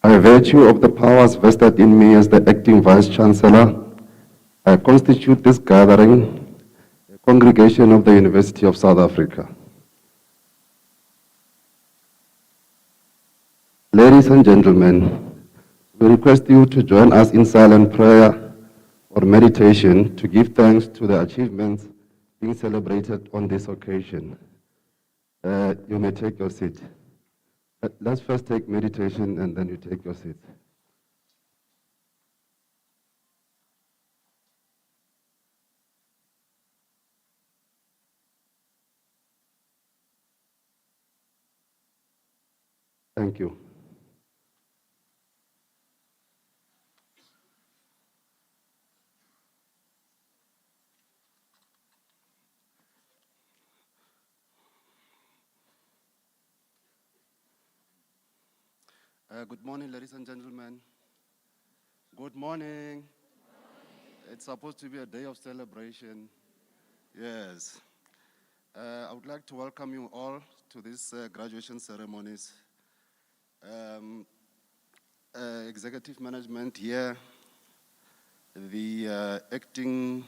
By virtue of the powers vested in me as the acting Vice-Chancellor, I constitute this gathering a congregation of the University of South Africa. Ladies and gentlemen, we request you to join us in silent prayer or meditation to give thanks to the achievements being celebrated on this occasion. You may take your seat. Let's first take meditation and then you take your seat. Thank you. Good morning, ladies and gentlemen. Good morning. It's supposed to be a day of celebration. Yes. I would like to welcome you all to this graduation ceremonies. Executive management here, the acting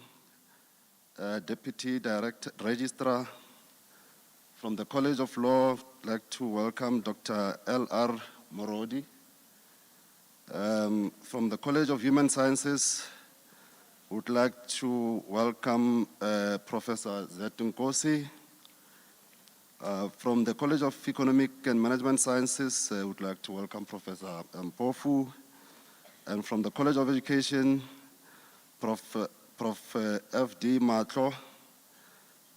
deputy director registrar from the College of Law. I'd like to welcome Dr. L.R. Morodi. From the College of Human Sciences, would like to welcome Professor Zetunkosi. From the College of Economic and Management Sciences, I would like to welcome Professor Mpofu. And from the College of Education, Prof. F.D. Matlo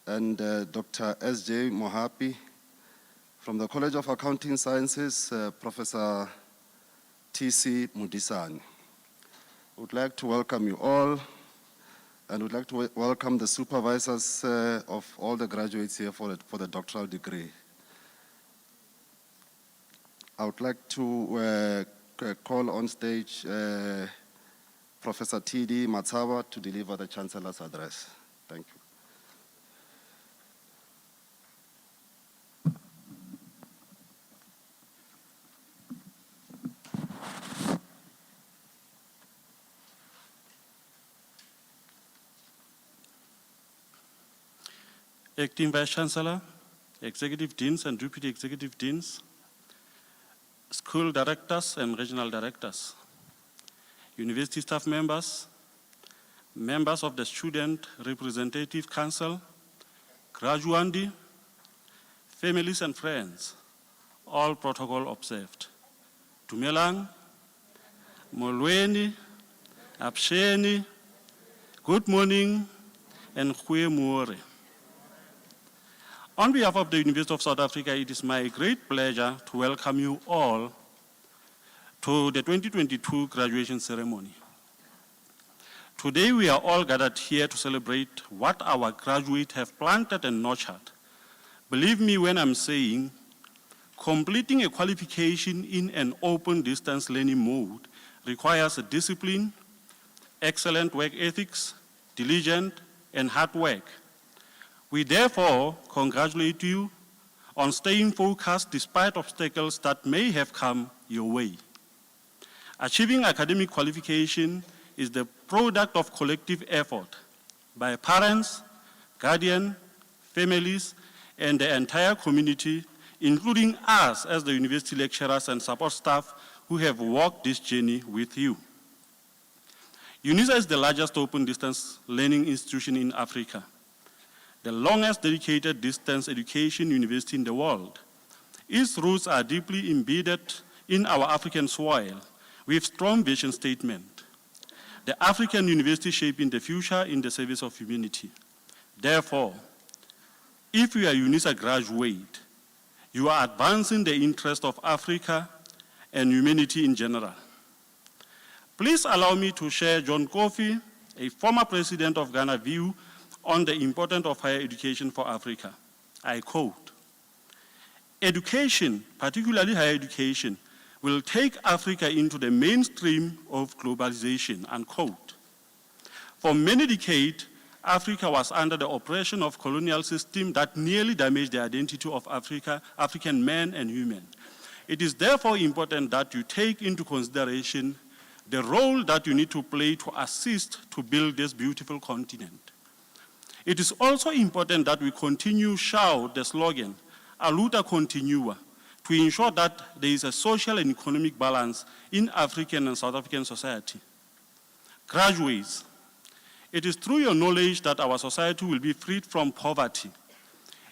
and Dr. S.J. Mohapi. From the College of Accounting Sciences, Professor T.C. Mudisani. I would like to welcome you all, and would like to welcome the supervisors of all the graduates here for the doctoral degree. I would like to call on stage Professor T.D. Matsaba to deliver the Chancellor's address. Thank you. Acting Vice-Chancellor, Executive Deans and Deputy Executive Deans, School Directors and Regional Directors, University staff members, members of the Student Representative Council, graduandi, families and friends, all protocol observed. Dumelang, molweni, absheni, good morning, and goeiemorgen. On behalf of the University of South Africa, it is my great pleasure to welcome you all to the 2022 graduation ceremony. Today, we are all gathered here to celebrate what our graduates have planted and nurtured. Believe me when I'm saying, completing a qualification in an open distance learning mode requires a discipline, excellent work ethics, diligent, and hard work. We therefore congratulate you on staying focused despite obstacles that may have come your way. Achieving academic qualification is the product of collective effort by parents, guardians, families, and the entire community, including us as the university lecturers and support staff who have walked this journey with you. Unisa is the largest open distance learning institution in Africa, the longest dedicated distance education university in the world. Its roots are deeply embedded in our African soil with strong vision statement. The African University shaping the future in the service of humanity. Therefore, if you are Unisa graduate, you are advancing the interest of Africa and humanity in general. Please allow me to share John Kofi, a former president of Ghana, view on the importance of higher education for Africa. I quote, "Education, particularly higher education, will take Africa into the mainstream of globalization," unquote. For many decades, Africa was under the oppression of colonial system that nearly damaged the identity of African men and women. It is therefore important that you take into consideration the role that you need to play to assist to build this beautiful continent. It is also important that we continue shout the slogan, "A luta continua," to ensure that there is a social and economic balance in African and South African society. Graduates, it is through your knowledge that our society will be freed from poverty.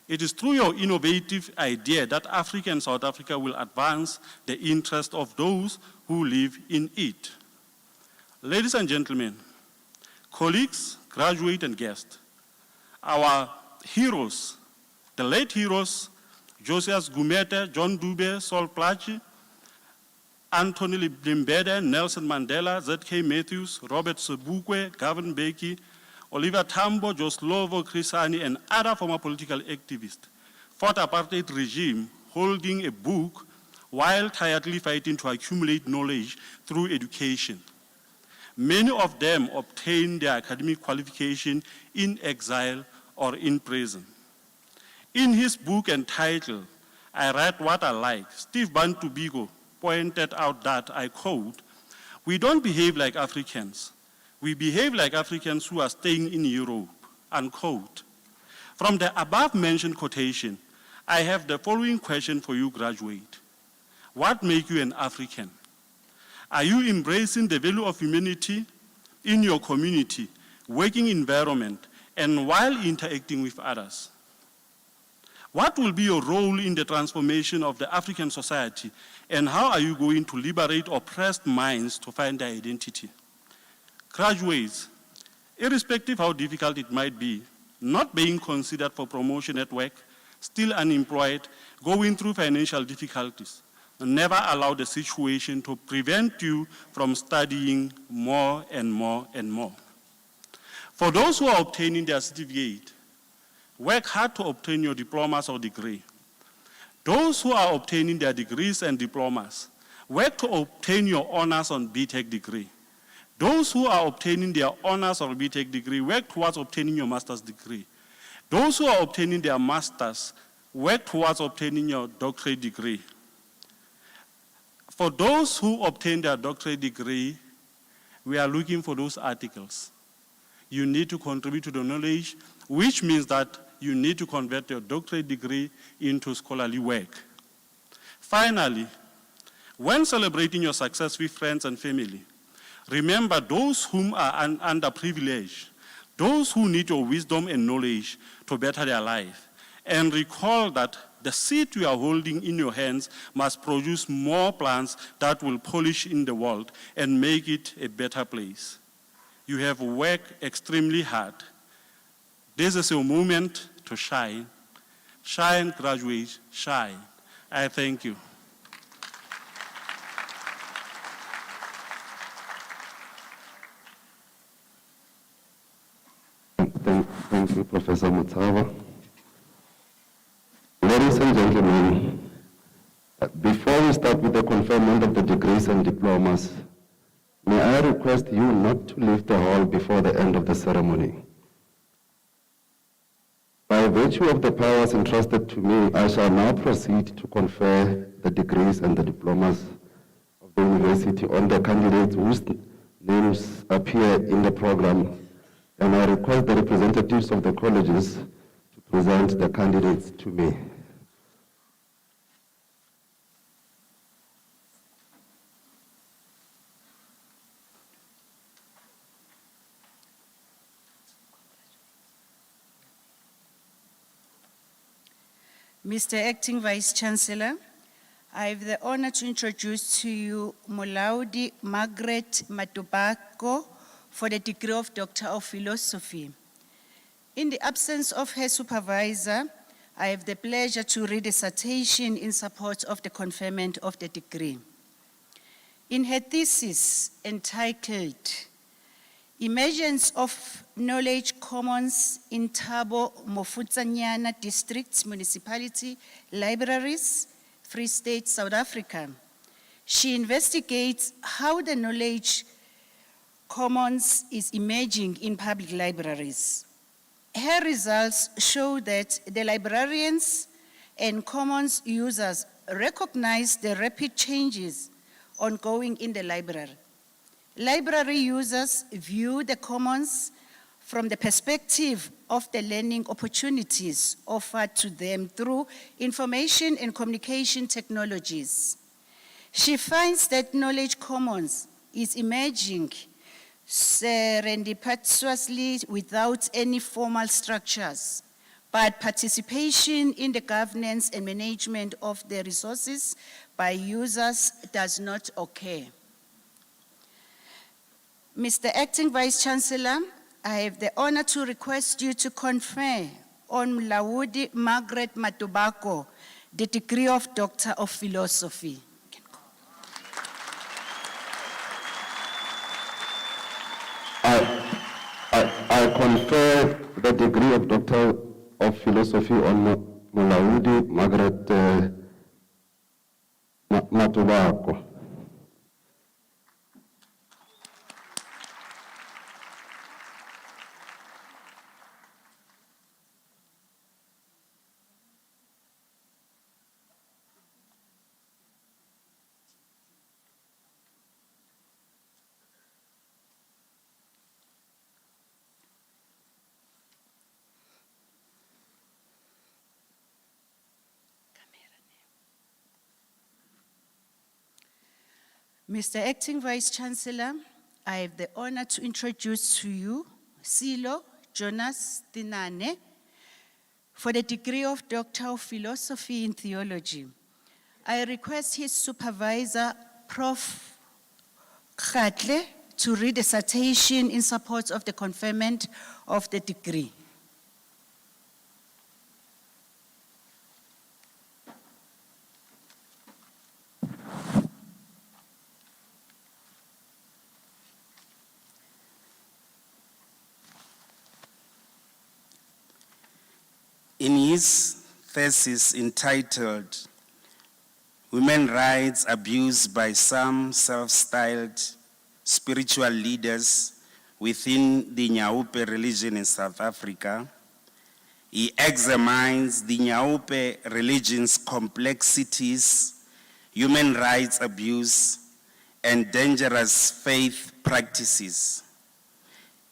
It is through your innovative idea that Africa and South Africa will advance the interest of those who live in it. Ladies and gentlemen, colleagues, graduates, and guests, our heroes, the late heroes, Josias Gumete, John Dube, Saul Plaatje, Anthony Limbede, Nelson Mandela, Z.K. Matthews, Robert Sobukwe, Gavin Mbeki, Oliver Tambo, Joslovo Krisani, and other former political activists fought apartheid regime holding a book while tirelessly fighting to accumulate knowledge through education. Many of them obtained their academic qualification in exile or in prison. In his book entitled, "I Write What I Like," Steve Bantu Biko pointed out that, I quote, "We don't behave like Africans. We behave like Africans who are staying in Europe," unquote. From the above-mentioned quotation, I have the following question for you, graduate. What makes you an African? Are you embracing the value of humanity in your community, working environment, and while interacting with others? What will be your role in the transformation of the African society, and how are you going to liberate oppressed minds to find their identity? Graduates, irrespective how difficult it might be, not being considered for promotion at work, still unemployed, going through financial difficulties, never allow the situation to prevent you from studying more and more and more. For those who are obtaining their certificate, work hard to obtain your diplomas or degree. Those who are obtaining their degrees and diplomas, work to obtain your honors on BTech degree. Those who are obtaining their honors or BTech degree, work towards obtaining your master's degree. Those who are obtaining their masters, work towards obtaining your doctorate degree. For those who obtain their doctorate degree, we are looking for those articles. You need to contribute to the knowledge, which means that you need to convert your doctorate degree into scholarly work. Finally, when celebrating your success with friends and family, remember those whom are underprivileged, those who need your wisdom and knowledge to better their life. And recall that the seed you are holding in your hands must produce more plants that will polish in the world and make it a better place. You have worked extremely hard. This is your moment to shine. Shine, graduates, shine. I thank you. Thank you, Professor Mutsawa. Ladies and gentlemen, before we start with the conferment of the degrees and diplomas, may I request you not to leave the hall before the end of the ceremony. By virtue of the powers entrusted to me, I shall now proceed to confer the degrees and the diplomas of the university on the candidates whose names appear in the program, and I request the representatives of the colleges to present the candidates to me. Mr. Acting Vice Chancellor, I have the honor to introduce to you Molaudi Margaret Matobako for the degree of Doctor of Philosophy. In the absence of her supervisor, I have the pleasure to read a citation in support of the conferment of the degree. In her thesis entitled, Emergence of Knowledge Commons in Thabo Mofutsanyana District Municipality Libraries, Free State, South Africa, she investigates how the knowledge commons is emerging in public libraries. Her results show that the librarians and commons users recognize the rapid changes ongoing in the library. Library users view the commons from the perspective of the learning opportunities offered to them through information and communication technologies. She finds that knowledge commons is emerging serendipitously without any formal structures, but participation in the governance and management of the resources by users does not occur. Mr. Acting Vice Chancellor, I have the honor to request you to confer on Mlaudi Margaret Matobako the degree of Doctor of Philosophy. I confer the degree of Doctor of Philosophy on Mulaudi Margaret Matobako. Mr. Acting Vice Chancellor, I have the honor to introduce to you Silo Jonas Tinane for the degree of Doctor of Philosophy in Theology. I request his supervisor, Prof. Khatle, to read a citation in support of the conferment of the degree. In his thesis entitled Women Rights Abused by Some Self-Styled Spiritual Leaders Within the Nyaupe Religion in South Africa, he examines the Nyaupe religion's complexities, human rights abuse, and dangerous faith practices.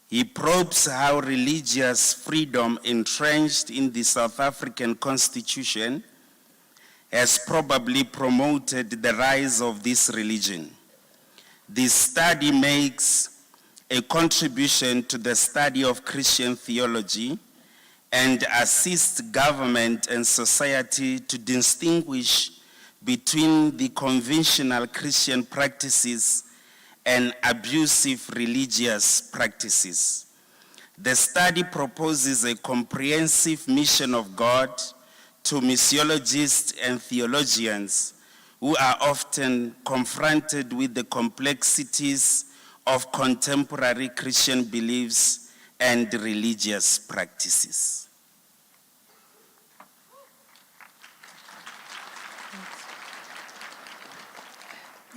He probes how religious freedom entrenched in the South African Constitution has probably promoted the rise of this religion. This study makes a contribution to the study of Christian theology and assists government and society to distinguish between the conventional Christian practices and abusive religious practices. The study proposes a comprehensive mission of God to missiologists and theologians who are often confronted with the complexities of contemporary Christian beliefs and religious practices.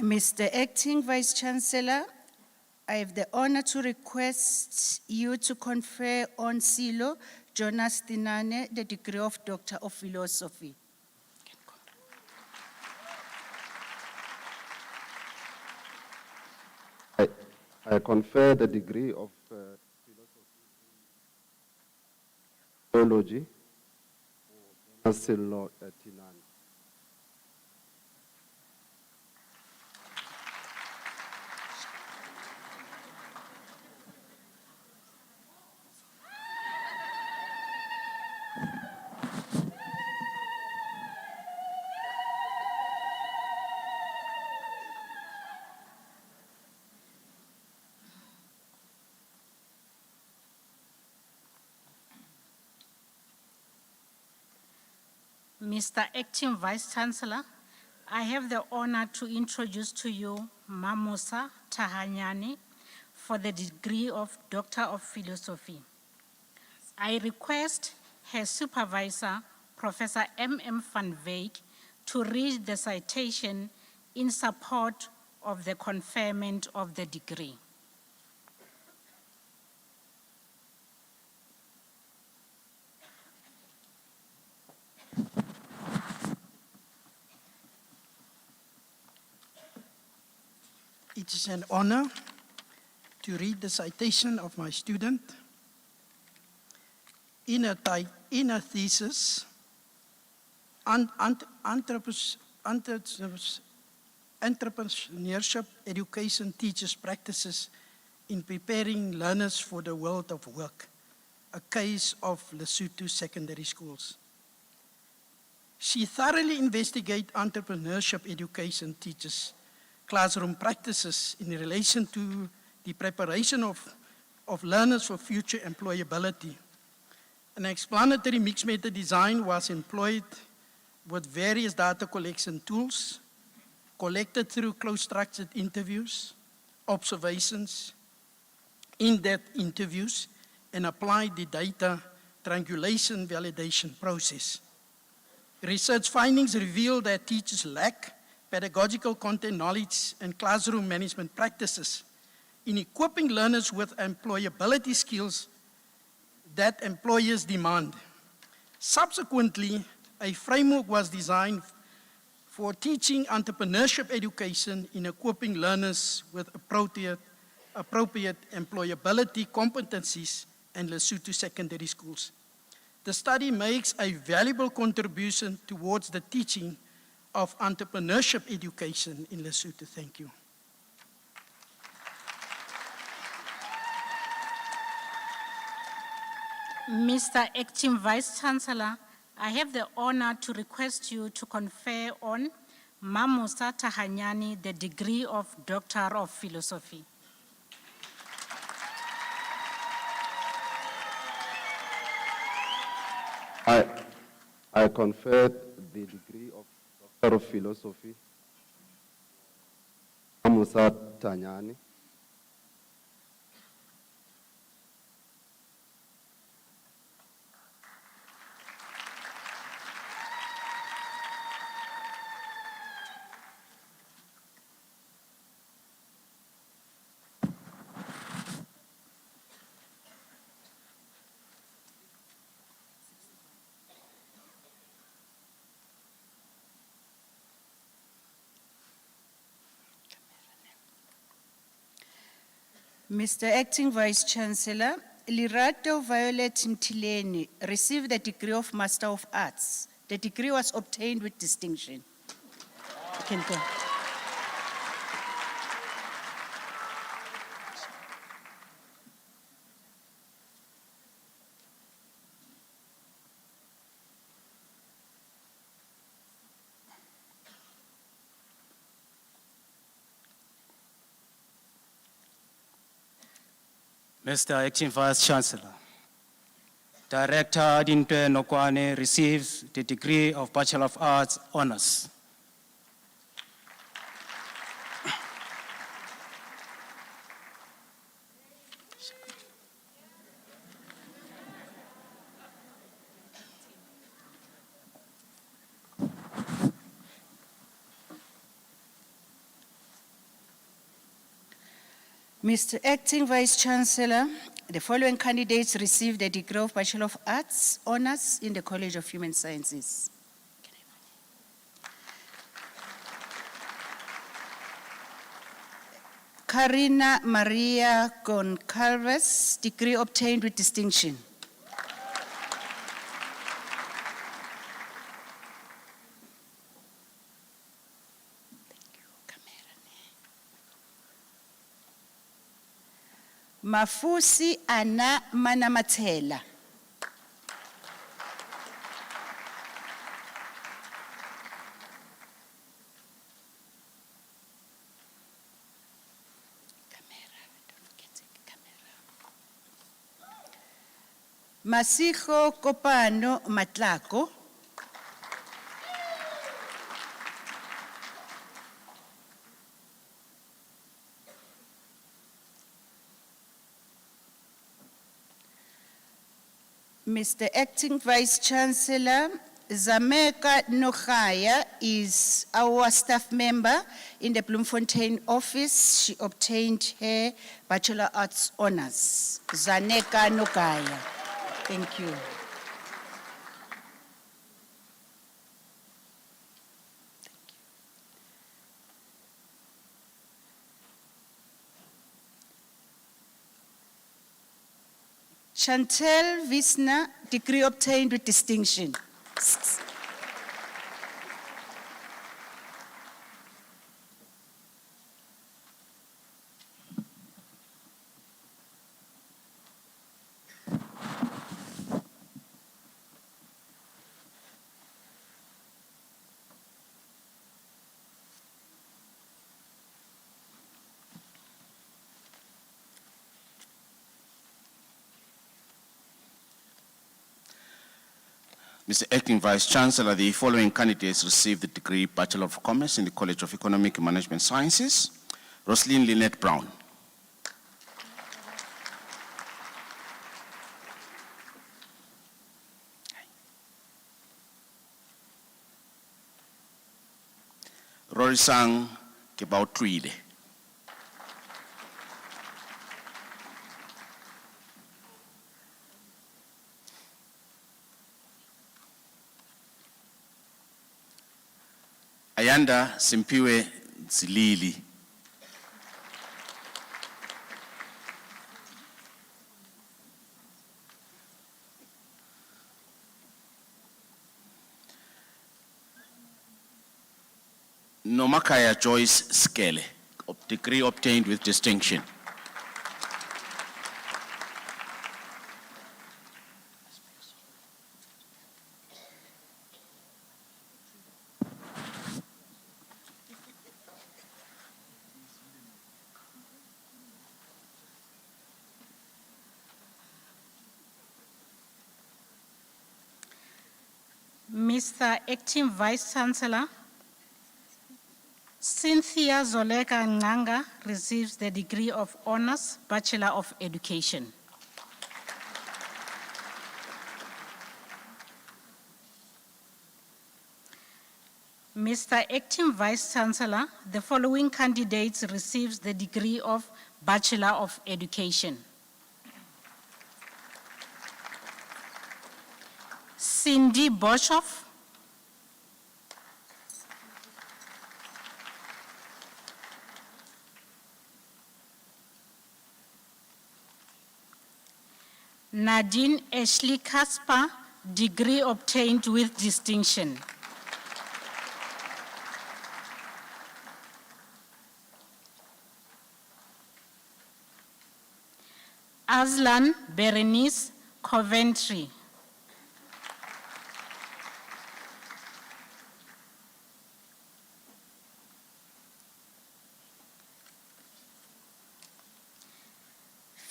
Mr. Acting Vice Chancellor, I have the honor to request you to confer on Silo Jonas Tinane the degree of Doctor of Philosophy. I confer the degree of theology on Silo Tinane. Mr. Acting Vice Chancellor, I have the honor to introduce to you Mamusa Tahanyani for the degree of Doctor of Philosophy. I request her supervisor, Professor M.M. van Wyk, to read the citation in support of the conferment of the degree. It is an honor to read the citation of my student in a thesis, Entrepreneurship Education Teaches Practices in Preparing Learners for the World of Work, a case of Lesotho secondary schools. She thoroughly investigated entrepreneurship education teaches classroom practices in relation to the preparation of learners for future employability. An explanatory mixed method design was employed with various data collection tools collected through close structured interviews, observations, in-depth interviews, and applied the data triangulation validation process. Research findings reveal that teachers lack pedagogical content knowledge and classroom management practices in equipping learners with employability skills that employers demand. Subsequently, a framework was designed for teaching entrepreneurship education in equipping learners with appropriate employability competencies in Lesotho secondary schools. The study makes a valuable contribution towards the teaching of entrepreneurship education in Lesotho. Thank you. Mr. Acting Vice Chancellor, I have the honor to request you to confer on Mamosa Tahanyani the degree of Doctor of Philosophy. I conferred the degree of Doctor of Philosophy, Unisa Tahanyani. Mr. Acting Vice Chancellor, Lirato Violet Ntileni received the degree of Master of Arts. The degree was obtained with distinction. You can go. Mr. Acting Vice Chancellor, Director Adinte Nokwane receives the degree of Bachelor of Arts Honours. Mr. Acting Vice Chancellor, the following candidates received the degree of Bachelor of Arts Honours in the College of Human Sciences. Karina Maria Goncalves, degree obtained with distinction. Mafusi Ana Manamathela. Masiho Kopano Matlako. Mr. Acting Vice Chancellor, Zameka Nochaya is our staff member in the Bloemfontein office. She obtained her Bachelor Arts Honours. Zaneka Nochaya. Thank you. Chantel Visna, degree obtained with distinction. Mr. Acting Vice Chancellor, the following candidates received the degree Bachelor of Commerce in the College of Economic and Management Sciences. Roslyn Lynette Brown. Rorisang Kebautwile. Ayanda Simpiwe Zilili. Nomakaya Joyce Skele, degree obtained with distinction. Mr. Acting Vice Chancellor, Cynthia Zoleka Nganga receives the degree of Honors Bachelor of Education. Mr. Acting Vice Chancellor, the following candidates receives the degree of Bachelor of Education. Cindy Boshoff, Nadine Ashley Casper, degree obtained with distinction. Aslan Berenice Coventry.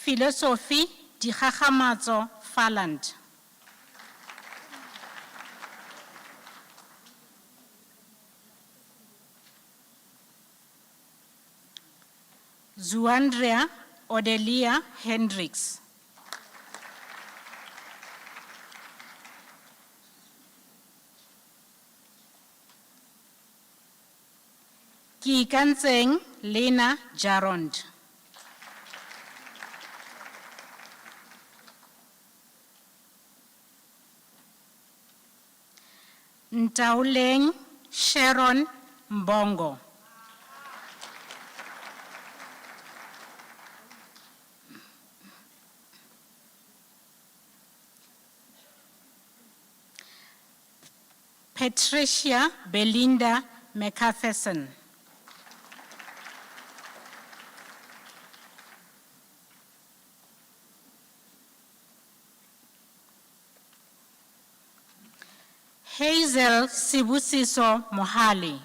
Philosophy Dikgakgamatso Farland. Zuandrea Odelia Hendricks. Kikantseng Lena Jarond. Ntauleng Sharon Mbongo. Patricia Belinda McAfferson. Hazel Sibusiso Mohali.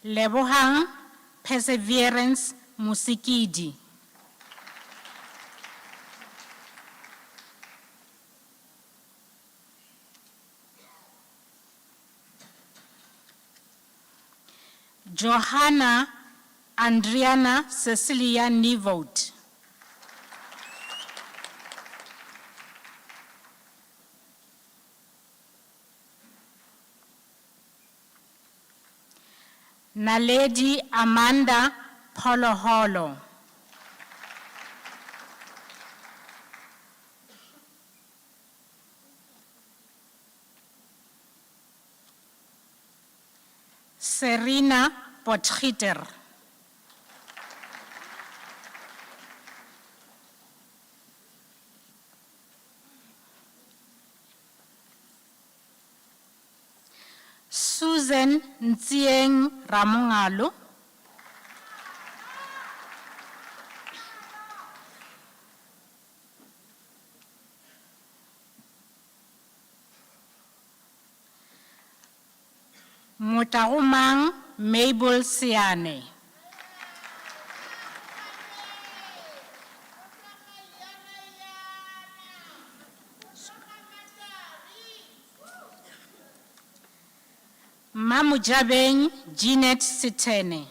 Lebohang Perseverance Musikidi. Johanna Andriana Cecilia Nivot. Naledi Amanda Poloholo. Serena Potgieter. Susan Ntsieng Ramongalo. Motagomang Mabel Siane. Mamujabeng Jeanette Sitene.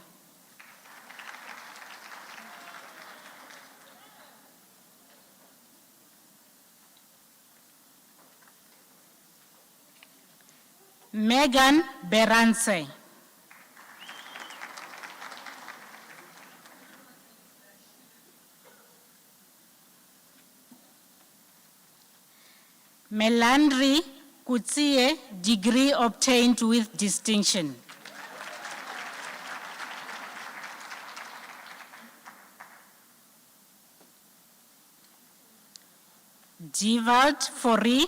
Megan Berance. Melandri Kutsie, degree obtained with distinction. Divald Fori.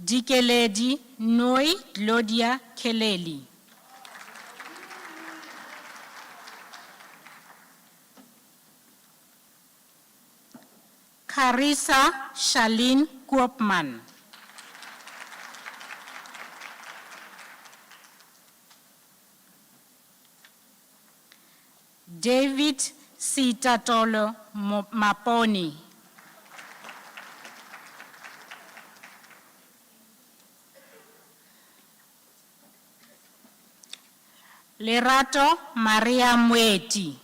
Dikeledi Noi Glodia Keleli. Carissa Charlene Koopman. David Sitatolo Maponi. Lerato Maria Mweti.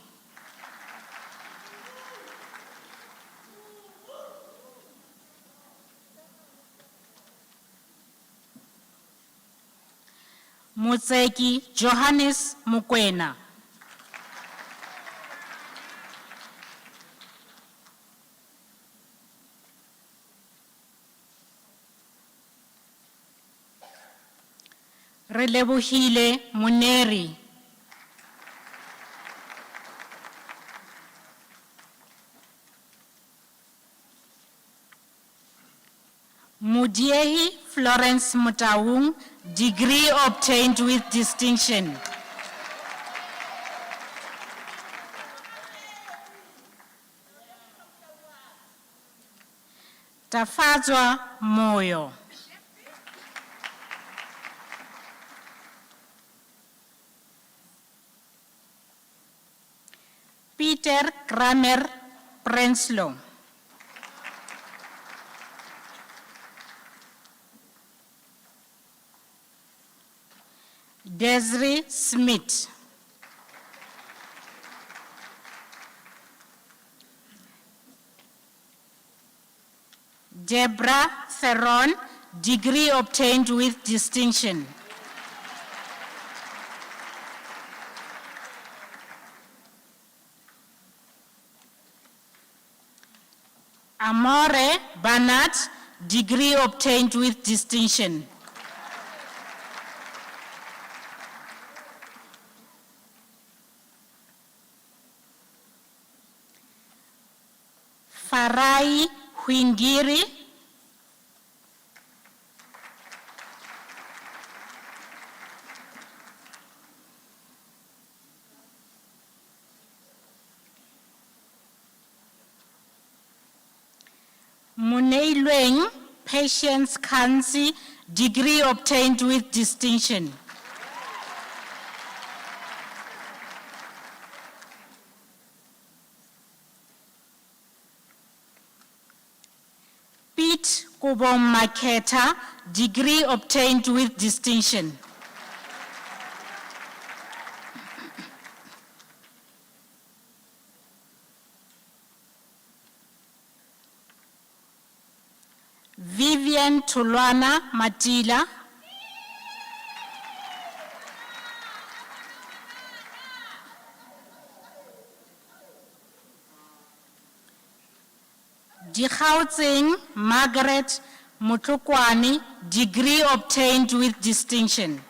Mutseki Johannes Mukwena. Relebohile Muneri. Mudiehi Florence Mutaung, degree obtained with distinction. Tafadzwa Moyo. Peter Kramer Prenslow. Desiree Smith. Deborah Theron, degree obtained with distinction. Amore Bernard, degree obtained with distinction. Farai Huingiri. Muneilweng Patience Kansi, degree obtained with distinction. Pete Kubom Maketa, degree obtained with distinction. Vivian Tulwana Matila. Dikgaotseng Margaret Motlokwane, degree obtained with distinction.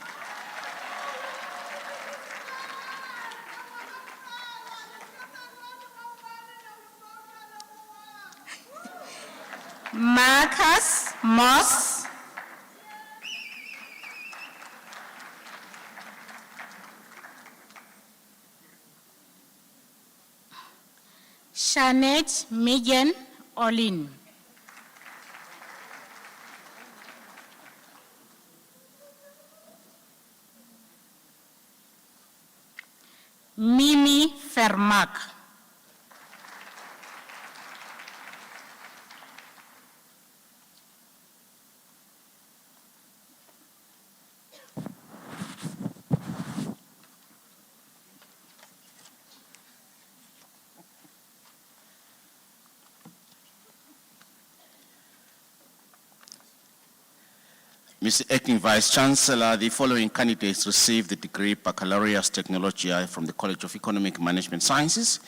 Marcus Moss. Shanette Megan Olin. Mimi Fermack. Mr. Acting Vice Chancellor, the following candidates received the degree Baccalaureate Technology from the College of Economic Management Sciences.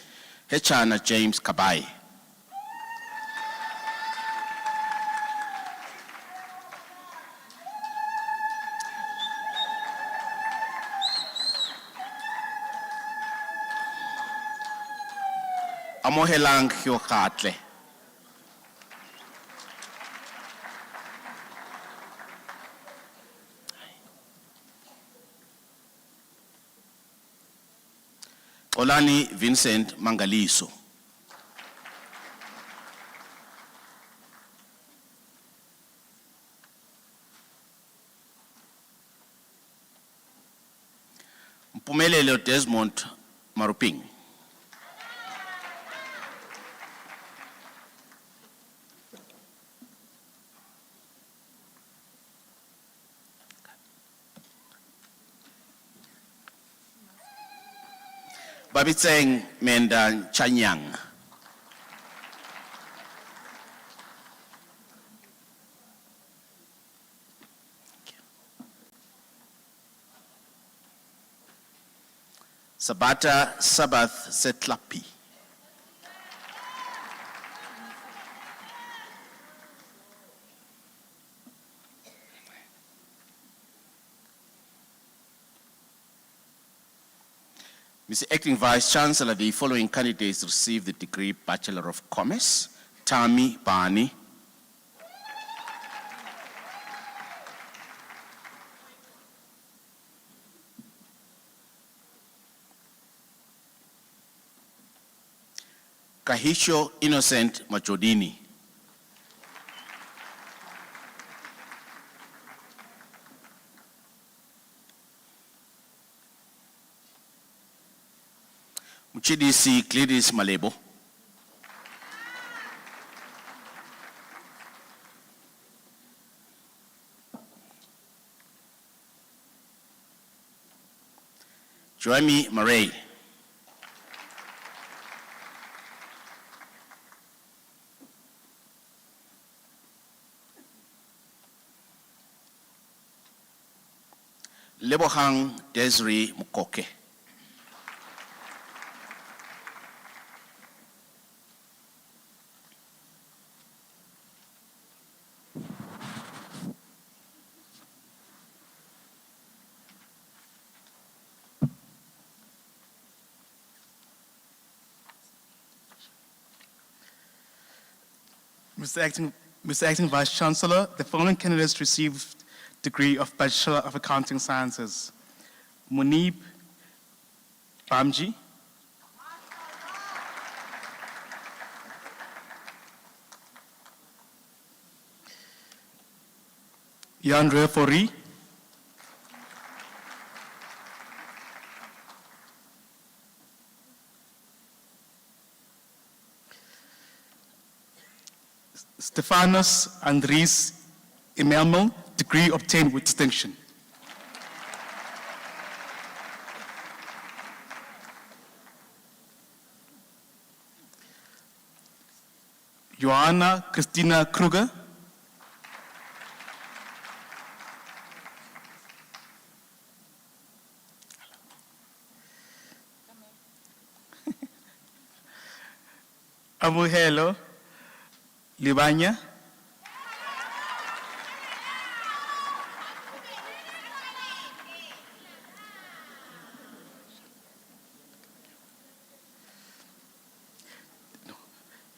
Hechana James Kabai. Amohelang Hyokatle. Olani Vincent Mangaliso. Mpumelelo Desmond Maruping. Babitseng Menda Chanyang. Sabata Sabath Setlapi. Mr. Acting Vice Chancellor, the following candidates received the degree Bachelor of Commerce. Tami Bani. Kahisho Innocent Machodini. Mchidisi Gladys Malebo. Joami Murray. Lebohang Desiree Mukoke. Mr. Acting Vice Chancellor, the following candidates received degree of Bachelor of Accounting Sciences. Munib Bamji. Yandre Fori. Stefanos Andres Imelmel, degree obtained with distinction. Joanna Christina Kruger. Amuhelo Libanya,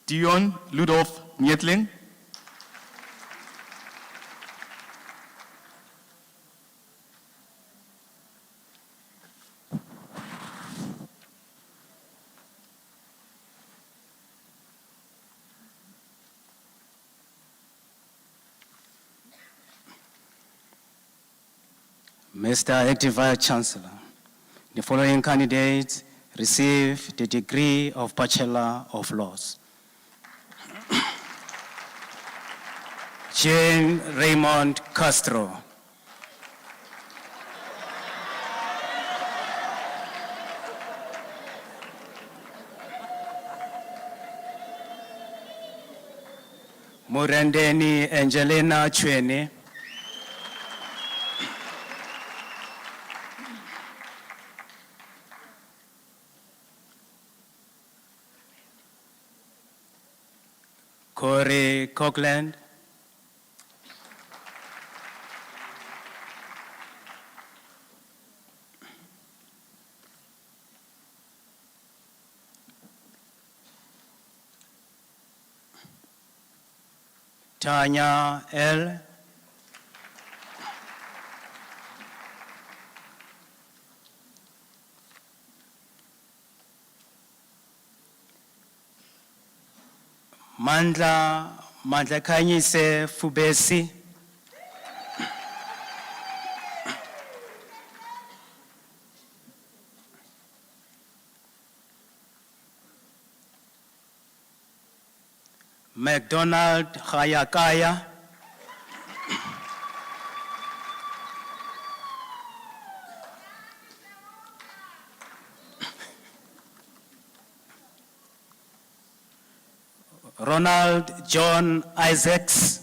Dion Ludolf Nietling, Mr. Acting Vice Chancellor, the following candidates receive the degree of Bachelor of Laws. Jane Raymond Castro. Murendeni Angelina Chweni. Corey Coughlin. Tanya L. Mandla Kanyise Fubesi. McDonald Hayakaya. Ronald John Isaacs.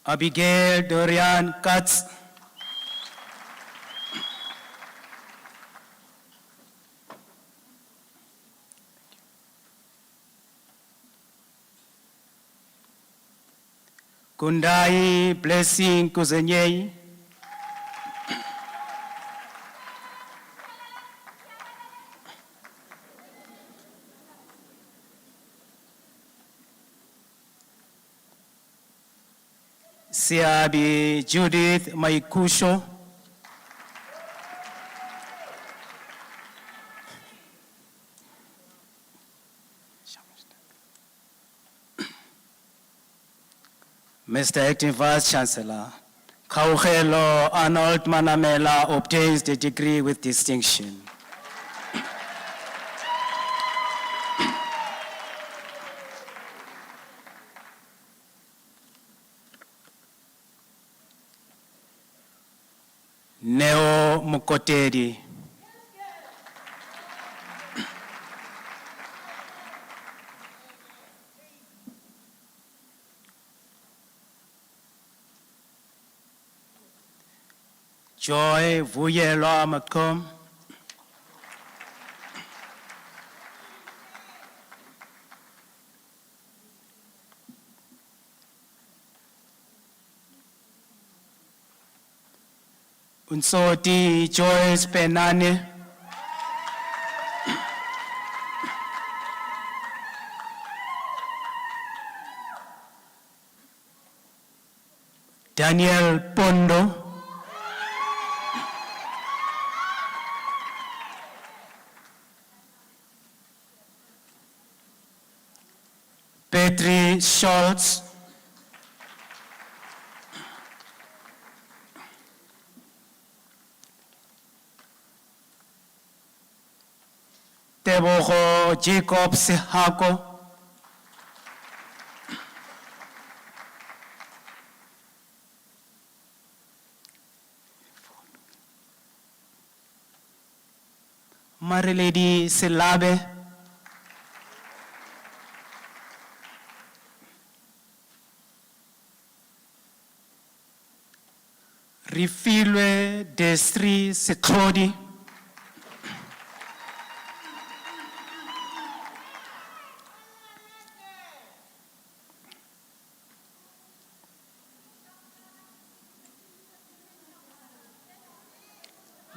Abigail Dorian Katz. Kundai Blessing Kuzenyei. Siabi Judith Maikusho. Mr. Acting Vice Chancellor, Kaugelo Arnold Manamela obtains the degree with distinction. Neo Mukotedi. Joy Vuyelwa Macomb. Unsoti Joyce Penane. Daniel Pondo. Petri Schultz. Tebogo Jacob Sehako. Marilady Silabe. Refilwe Destri Setlodi.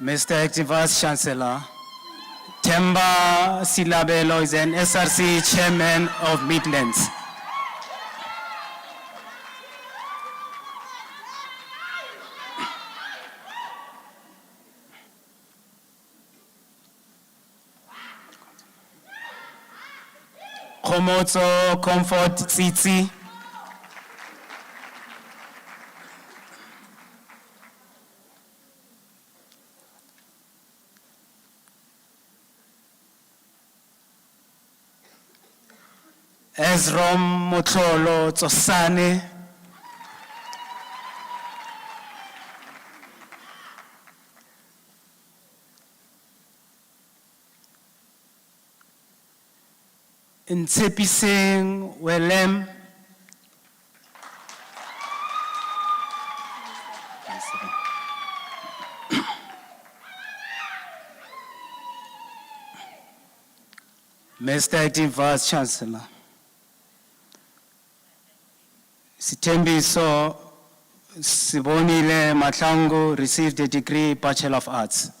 Mr. Acting Vice Chancellor, Temba Silabelo is an SRC Chairman of Midlands. Komotso Comfort Tsitsi. Ezrom Motlolo Tsosane. Ntshepiseng Welem. Mr. Acting Vice Chancellor, Sitembiso Sibonile Matlango received a degree Bachelor of Arts.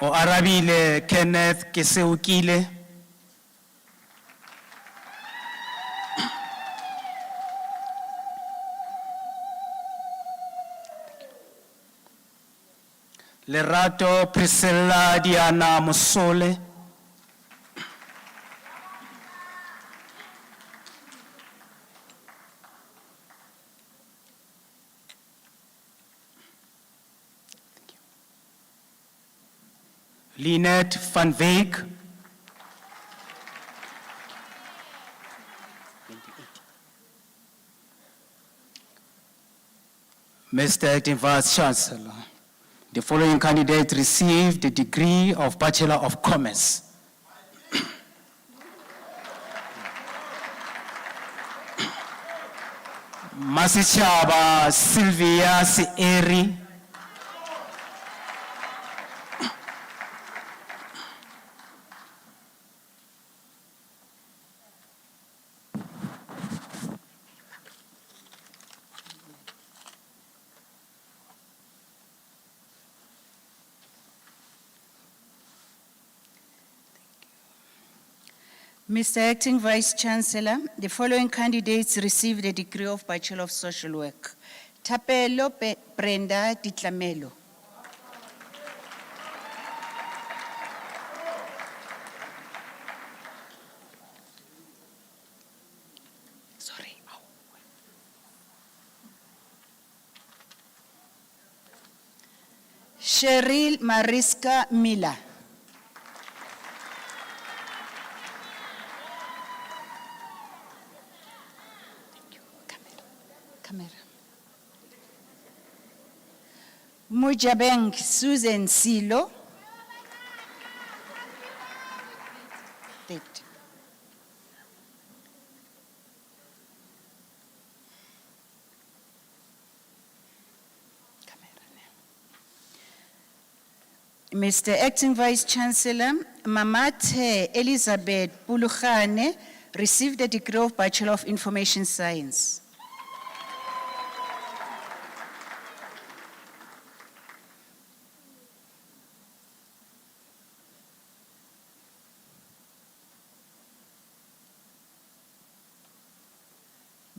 O Arabile Kenneth Keseukile. Lerato Priscilla Diana Musole. Lynette van Veek. Mr. Acting Vice Chancellor, the following candidates received the degree of Bachelor of Commerce. Masichaba Sylvia Sieri. Mr. Acting Vice Chancellor, the following candidates received the degree of Bachelor of Social Work. Tapelo Brenda Ditlamelo. Sorry. Cheryl Mariska Miller. Mujabeng Susan Silo. Mr. Acting Vice Chancellor, Mamate Elizabeth Pulukhane received the degree of Bachelor of Information Science.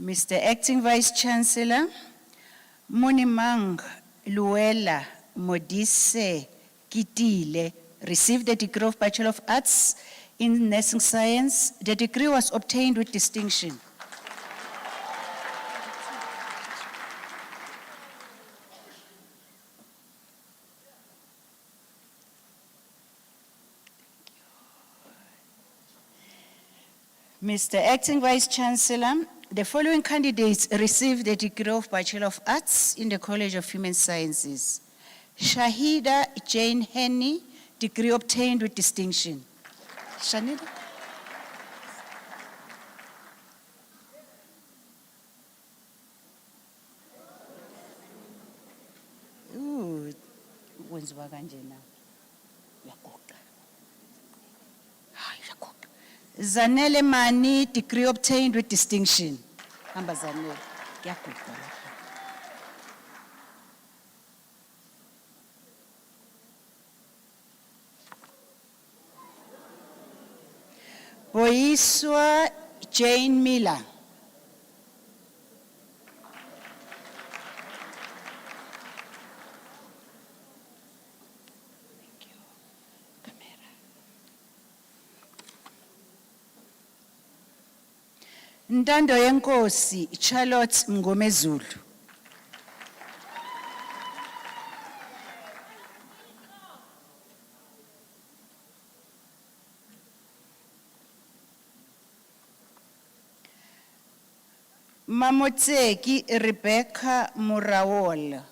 Mr. Acting Vice Chancellor, Monimang Luella Modise Kitile received the degree of Bachelor of Arts in Nursing Science. The degree was obtained with distinction. Mr. Acting Vice Chancellor, the following candidates received the degree of Bachelor of Arts in the College of Human Sciences. Shahida Jane Henny, degree obtained with distinction. Shanida? kanje na. Uyagoqa. Hayi uyagoqa. Zanele Mani, degree obtained with distinction. Hamba Zanele. Uyagoqa. Boyiswa Jane Miller. Ntando yenkosi Charlotte Mngomezulu. Mamotseki Rebecca Moraola.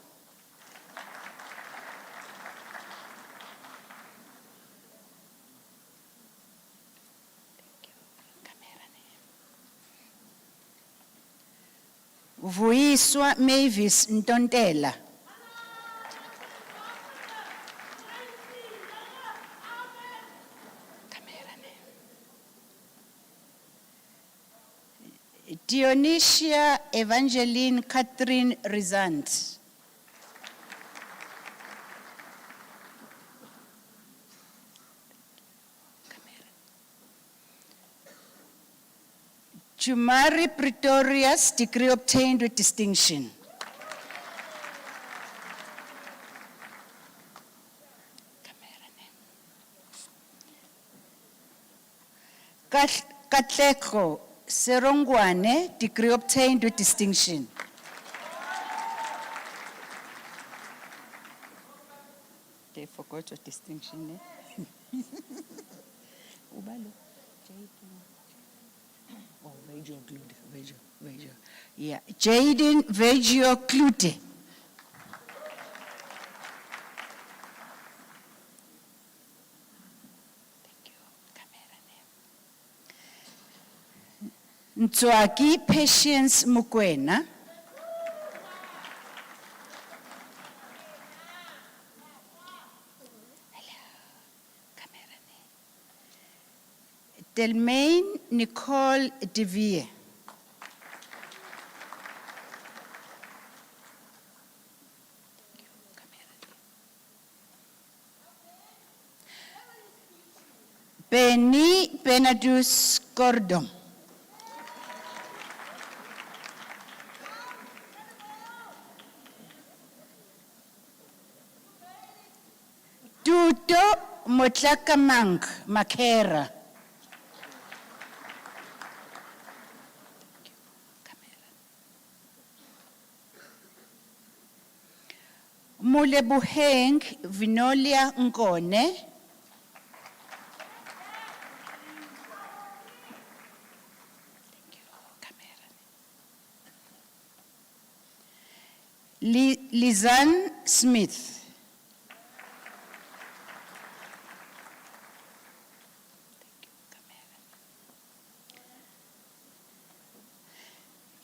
Vuyiswa Mavis Ntontela. Dionysia Evangeline Catherine Rizant. Jumari Pretorius, degree obtained with distinction. Katleko Serongwane, degree obtained with distinction. They forgot your distinction, eh? Ubalo. Oh, Vegio Clute, Vegio. Yeah, Jaden Vegio Clute. Ntswaki Patience Mukwena. Delmaine Nicole Devier. Benny Benadus Gordon. Tuto Motlakamang Makera. Mulebuheng Vinolia Ngone. Lizanne Smith.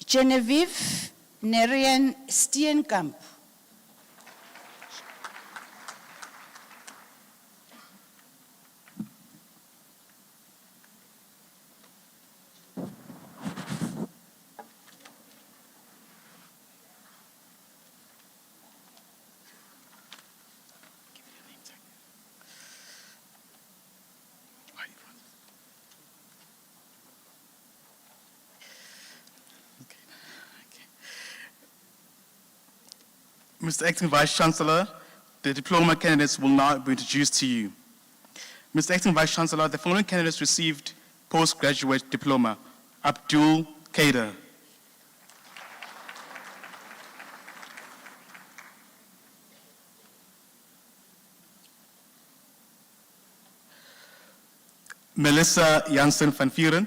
Genevieve Nerian Steenkamp. Mr. Acting Vice Chancellor, the diploma candidates will now be introduced to you. Mr. Acting Vice Chancellor, the following candidates received postgraduate diploma. Abdul Kader. Melissa Jansen van Vieren.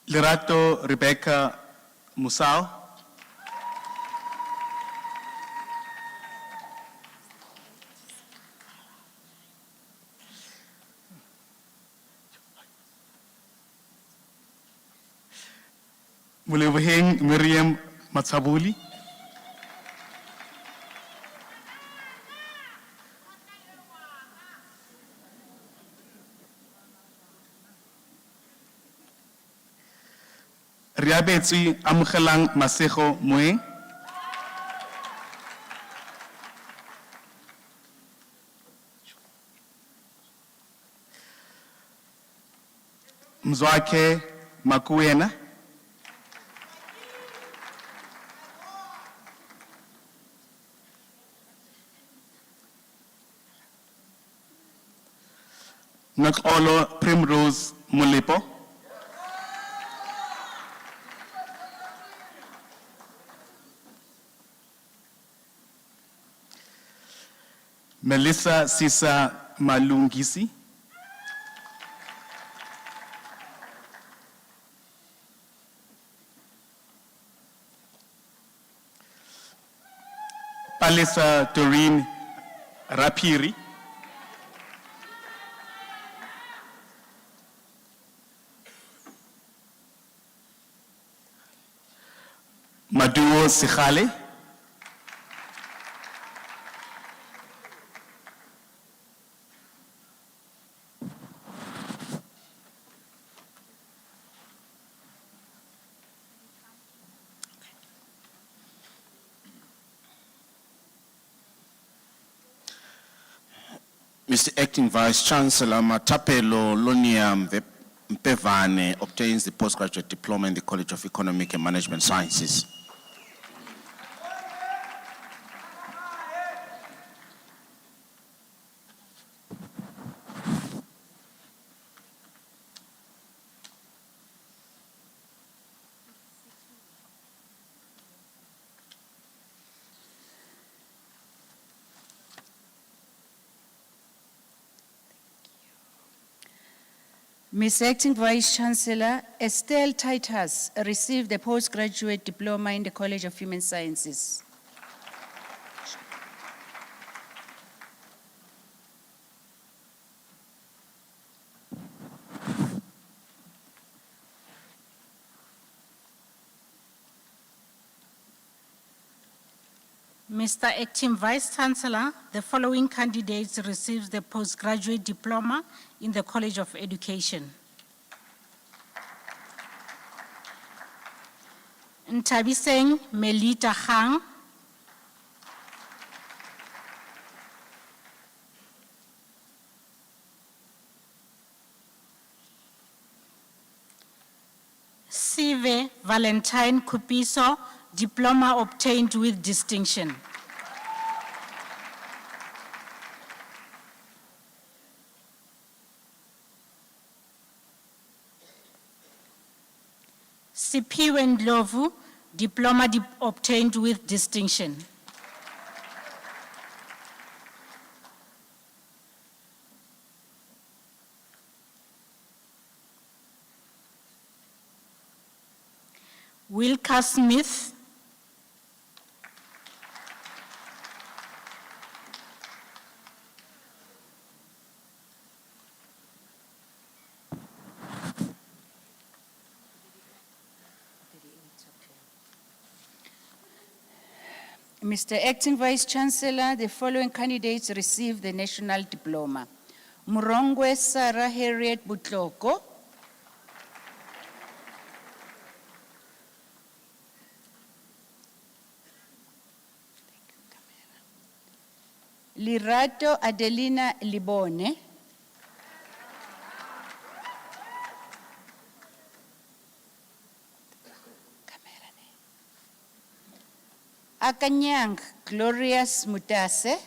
Lerato Rebecca Musau. Molebogeng Miriam Matshabuli. Riabetswe Amogelang Masego Moeng. Mzwakhe Makuena. Nakolo Primrose Mulipo. Melissa Sisa Malungisi. Palisa Doreen Rapiri. Maduo Sikhale. Mr. Acting Vice Chancellor, Matapelo Loniam Mpevane obtains the postgraduate diploma in the College of Economic and Management Sciences. Ms. Acting Vice Chancellor, Estelle Titus received a postgraduate diploma in the College of Human Sciences. Mr. Acting Vice Chancellor, the following candidates received the postgraduate diploma in the College of Education. Ntabiseng Melita Khang. Sive Valentine Kupiso, diploma obtained with distinction. Sipiwe Ndlovu, diploma obtained with distinction. Wilka Smith. Mr. Acting Vice Chancellor, the following candidates received the national diploma. Murongwe Sarah Harriet Butloko. Lirato Adelina Libone. Akanyang Glorious Mutase.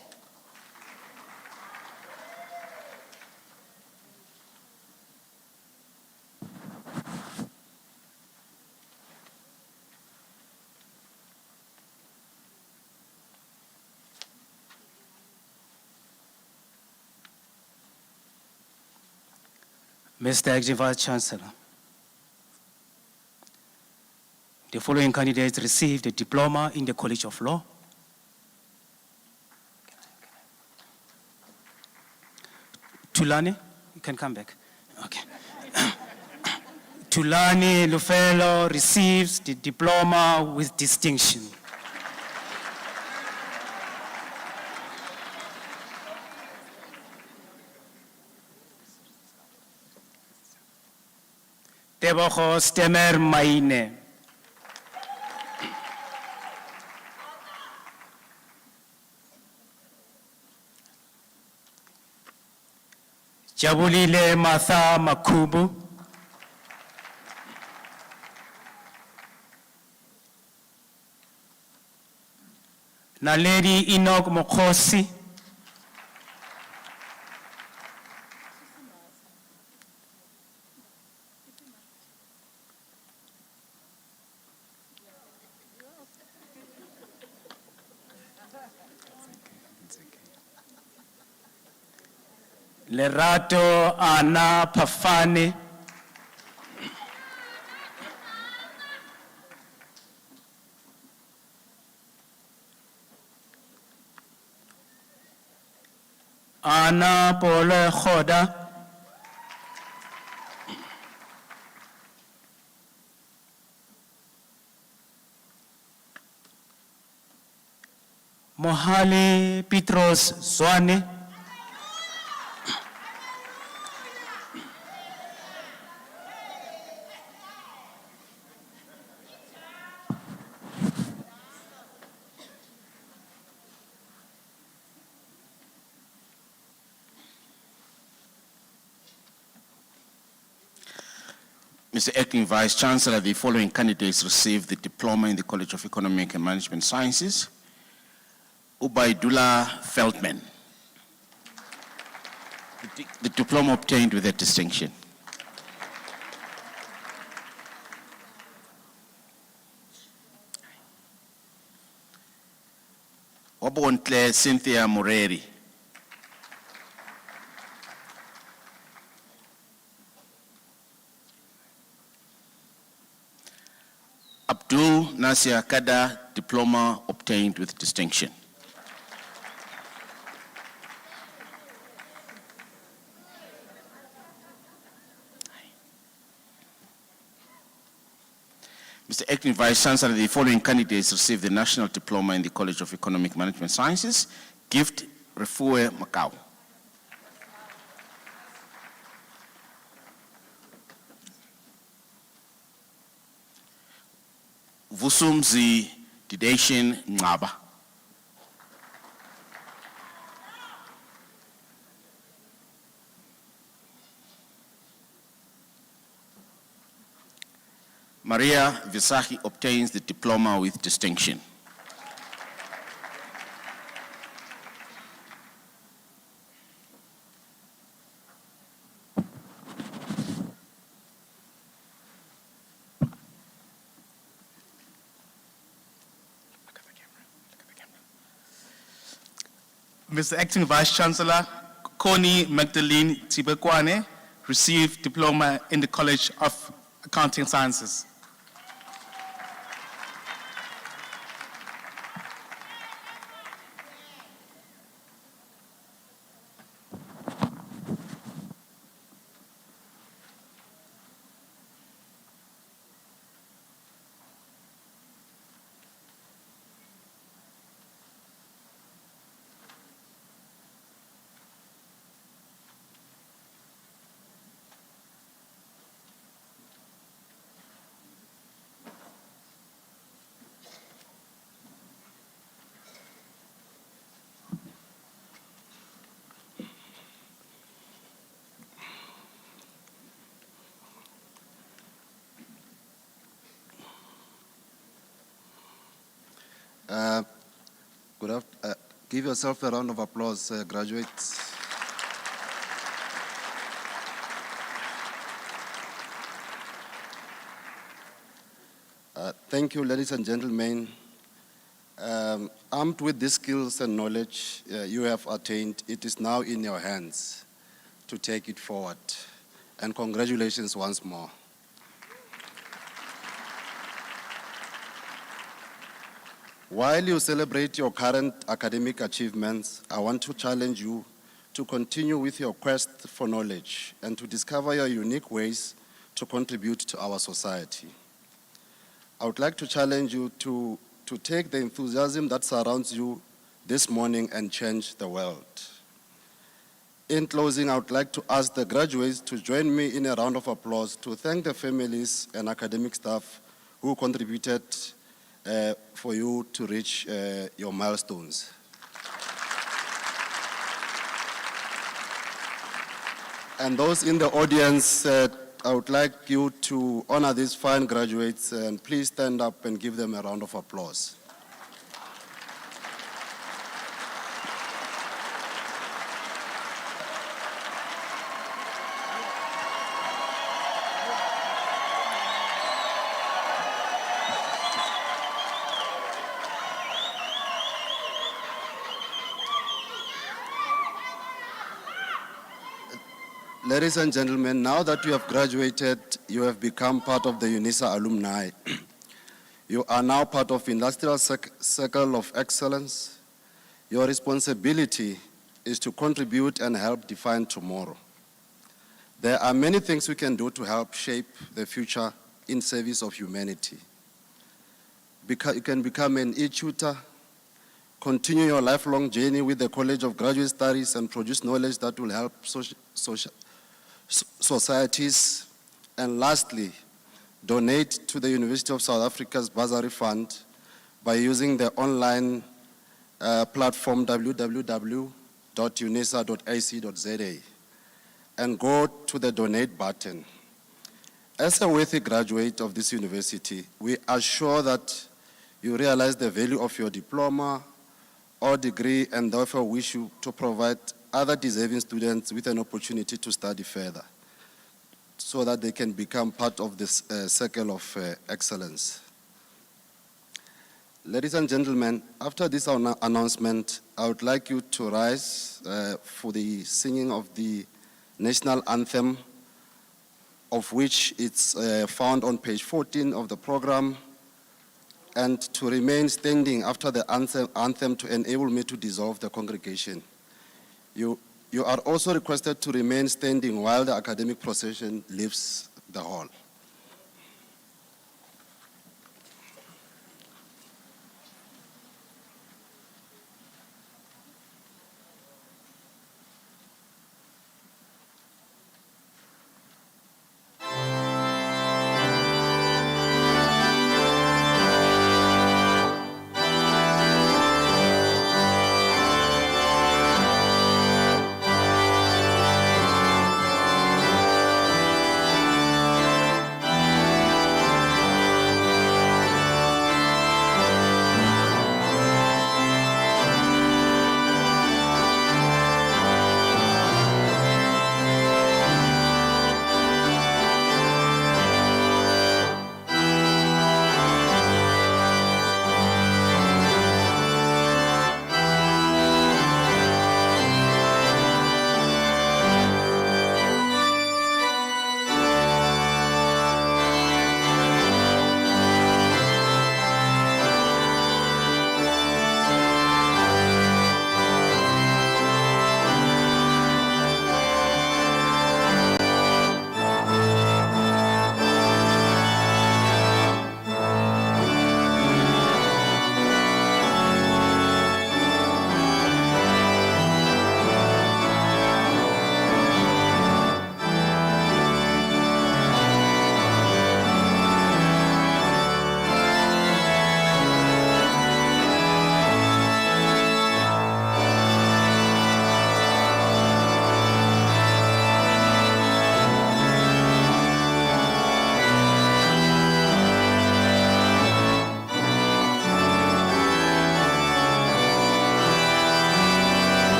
Mr. Acting Vice Chancellor, the following candidates received a diploma in the College of Law. Tulane, you can come back. Okay. Tulani Lufelo receives the diploma with distinction. Tebogo Stemer Maine. Jabulile Matha Makubu. Naledi Enoch Mokosi. Lerato Ana Pafane. Ana Pole Khoda. Mohali Petros Zwane. Mr. Acting Vice Chancellor, the following candidates received the diploma in the College of Economic and Management Sciences. Ubaidullah Feldman. The diploma obtained with a distinction. Wabontle Cynthia Moreri. Abdul Nasir Kada, diploma obtained with distinction. Mr. Acting Vice Chancellor, the following candidates received the National Diploma in the College of Economic Management Sciences. Gift Refue Macau. Vusumzi Didation Ngaba. Maria Visahi obtains the diploma with distinction. Mr. Acting Vice Chancellor, Connie Magdalene Tibekwane received diploma in the College of Accounting Sciences. Give yourself a round of applause, graduates. Thank you, ladies and gentlemen. Armed with these skills and knowledge you have attained, it is now in your hands to take it forward. And congratulations once more. While you celebrate your current academic achievements, I want to challenge you to continue with your quest for knowledge and to discover your unique ways to contribute to our society. I would like to challenge you to take the enthusiasm that surrounds you this morning and change the world. In closing, I would like to ask the graduates to join me in a round of applause to thank the families and academic staff who contributed for you to reach your milestones. And those in the audience, I would like you to honor these fine graduates, and please stand up and give them a round of applause. Ladies and gentlemen, now that you have graduated, you have become part of the Unisa alumni. You are now part of Industrial Circle of Excellence. Your responsibility is to contribute and help define tomorrow. There are many things we can do to help shape the future in service of humanity. You can become an e-tutor, continue your lifelong journey with the College of Graduate Studies and produce knowledge that will help societies, and lastly, donate to the University of South Africa's Bursary Fund by using the online platform www.unisa.ac.za and go to the donate button. As a worthy graduate of this university, we are sure that you realize the value of your diploma or degree, and therefore wish you to provide other deserving students with an opportunity to study further so that they can become part of this circle of excellence. Ladies and gentlemen, after this announcement, I would like you to rise for the singing of the national anthem, of which it's found on page 14 of the program, and to remain standing after the anthem to enable me to dissolve the congregation. You are also requested to remain standing while the academic procession leaves the hall.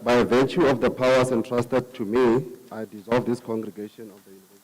By virtue of the powers entrusted to me, I dissolve this congregation of the university.